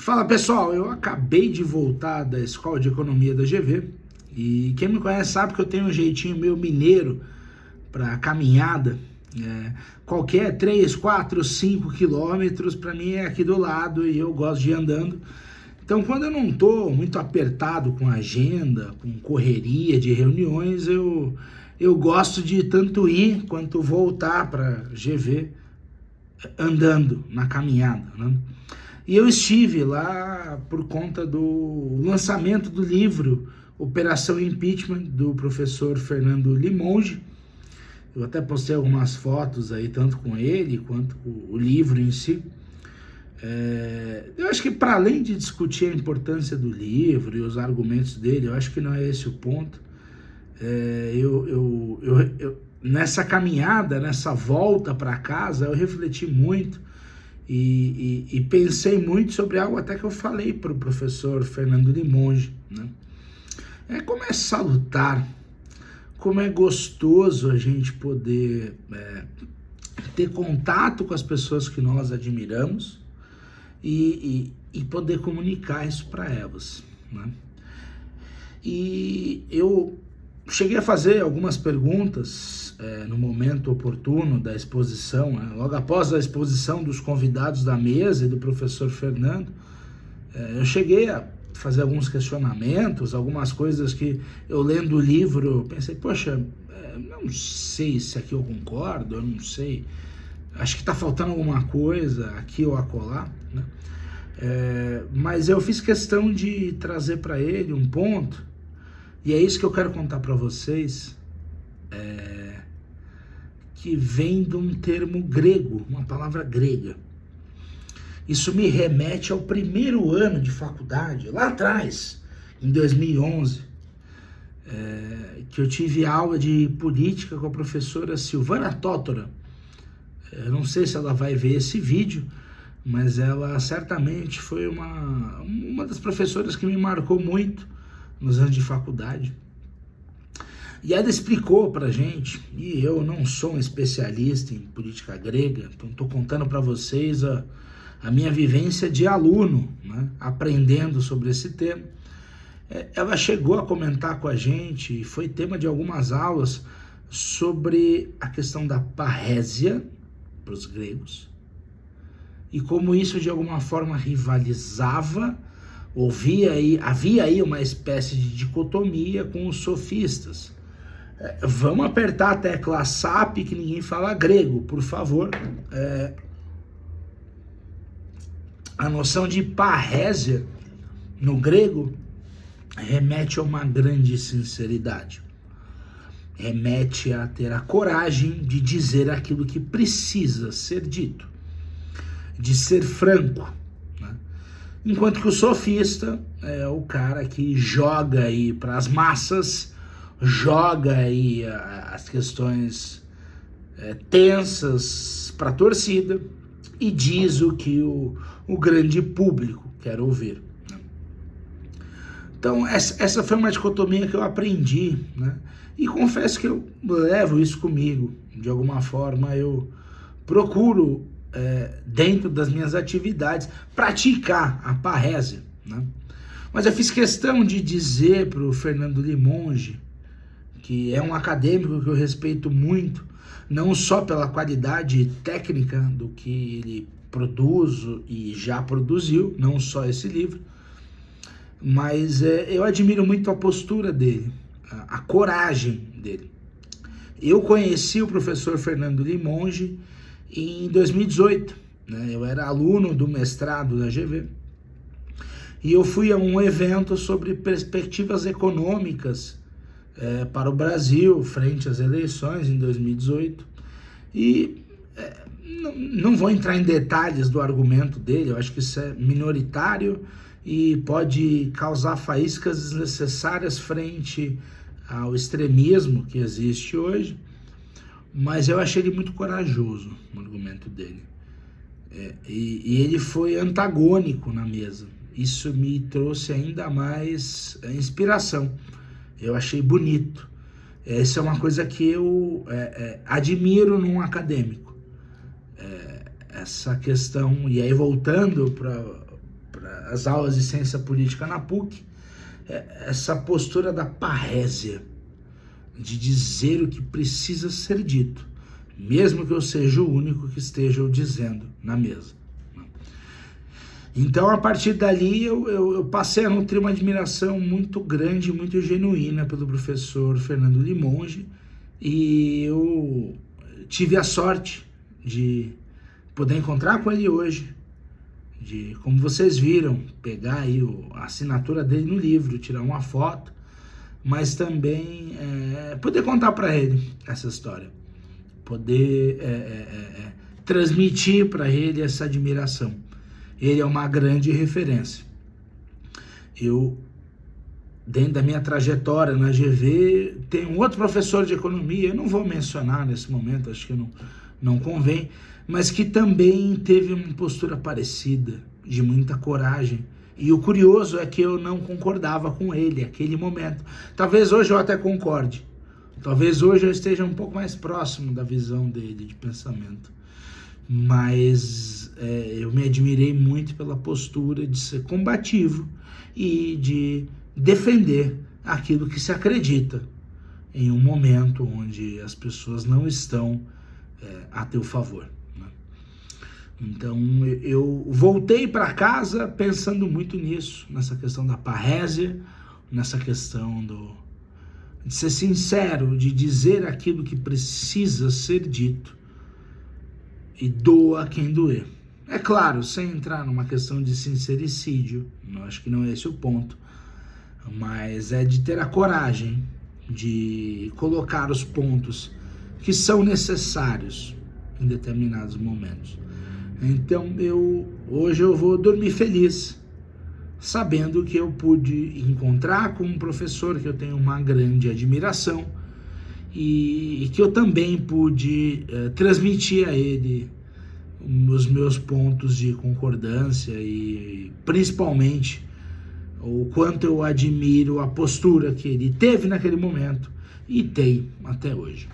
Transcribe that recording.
Fala pessoal, eu acabei de voltar da Escola de Economia da GV e quem me conhece sabe que eu tenho um jeitinho meio mineiro para caminhada. Qualquer 3, 4, 5 quilômetros para mim é aqui do lado e eu gosto de ir andando. Então, quando eu não estou muito apertado com agenda, com correria de reuniões, eu gosto de tanto ir quanto voltar para GV andando na caminhada, né? E eu estive lá por conta do lançamento do livro Operação Impeachment, do professor Fernando Limonge. Eu até postei algumas fotos aí, tanto com ele quanto com o livro em si. Eu acho que para além de discutir a importância do livro e os argumentos dele, eu acho que não é esse o ponto. Nessa caminhada, nessa volta para casa, eu refleti muito e pensei muito sobre algo até que eu falei para o professor Fernando Limonge, né? Como é salutar, como é gostoso a gente poder ter contato com as pessoas que nós admiramos e poder comunicar isso para elas, né? E eu cheguei a fazer algumas perguntas no momento oportuno da exposição, logo após a exposição dos convidados da mesa e do professor Fernando. Eu cheguei a fazer alguns questionamentos, algumas coisas que eu lendo o livro, eu pensei, poxa, não sei se aqui eu concordo, eu não sei, acho que está faltando alguma coisa aqui ou acolá, né? Mas eu fiz questão de trazer para ele um ponto, e é isso que eu quero contar para vocês, que vem de um termo grego, uma palavra grega. Isso me remete ao primeiro ano de faculdade, lá atrás, em 2011, que eu tive aula de política com a professora Silvana Tótora. Eu não sei se ela vai ver esse vídeo, mas ela certamente foi uma das professoras que me marcou muito nos anos de faculdade. E ela explicou pra gente, e eu não sou um especialista em política grega, então estou contando para vocês a minha vivência de aluno, né, aprendendo sobre esse tema. Ela chegou a comentar com a gente, e foi tema de algumas aulas, sobre a questão da parrésia para os gregos, e como isso de alguma forma rivalizava, havia aí uma espécie de dicotomia com os sofistas. Vamos apertar a tecla SAP, que ninguém fala grego, por favor. A noção de parrésia no grego remete a uma grande sinceridade. Remete a ter a coragem de dizer aquilo que precisa ser dito, de ser franco, né? Enquanto que o sofista é o cara que joga aí para as massas, joga aí as questões tensas para a torcida e diz o que o grande público quer ouvir, né? Então essa foi uma dicotomia que eu aprendi, né? E confesso que eu levo isso comigo. De alguma forma eu procuro, dentro das minhas atividades, praticar a parrésia, né? Mas eu fiz questão de dizer para o Fernando Limonge, que é um acadêmico que eu respeito muito, não só pela qualidade técnica do que ele produz e já produziu, não só esse livro, mas eu admiro muito a postura dele, a coragem dele. Eu conheci o professor Fernando Limonge em 2018, né? Eu era aluno do mestrado da GV, e eu fui a um evento sobre perspectivas econômicas para o Brasil, frente às eleições em 2018, e não vou entrar em detalhes do argumento dele, eu acho que isso é minoritário e pode causar faíscas desnecessárias frente ao extremismo que existe hoje, mas eu achei ele muito corajoso no argumento dele, e ele foi antagônico na mesa. Isso me trouxe ainda mais inspiração. Eu achei bonito. Essa é uma coisa que eu admiro num acadêmico. Essa questão, e aí voltando para as aulas de ciência política na PUC, essa postura da parrésia, de dizer o que precisa ser dito, mesmo que eu seja o único que esteja o dizendo na mesa. Então, a partir dali, eu passei a nutrir uma admiração muito grande, muito genuína pelo professor Fernando Limonge, e eu tive a sorte de poder encontrar com ele hoje, de, como vocês viram, pegar aí a assinatura dele no livro, tirar uma foto, mas também poder contar para ele essa história, poder transmitir para ele essa admiração. Ele é uma grande referência. Eu, dentro da minha trajetória na GV, tem um outro professor de economia, eu não vou mencionar nesse momento, acho que não convém, mas que também teve uma postura parecida, de muita coragem. E o curioso é que eu não concordava com ele naquele momento. Talvez hoje eu até concorde. Talvez hoje eu esteja um pouco mais próximo da visão dele de pensamento. Mas eu me admirei muito pela postura de ser combativo e de defender aquilo que se acredita em um momento onde as pessoas não estão a teu favor. Então, eu voltei para casa pensando muito nisso, nessa questão da parrésia, nessa questão de ser sincero, de dizer aquilo que precisa ser dito e doa quem doer. É claro, sem entrar numa questão de sincericídio, eu acho que não é esse o ponto, mas é de ter a coragem de colocar os pontos que são necessários em determinados momentos. Então, hoje eu vou dormir feliz, sabendo que eu pude encontrar com um professor que eu tenho uma grande admiração e que eu também pude transmitir a ele os meus pontos de concordância e principalmente o quanto eu admiro a postura que ele teve naquele momento e tem até hoje.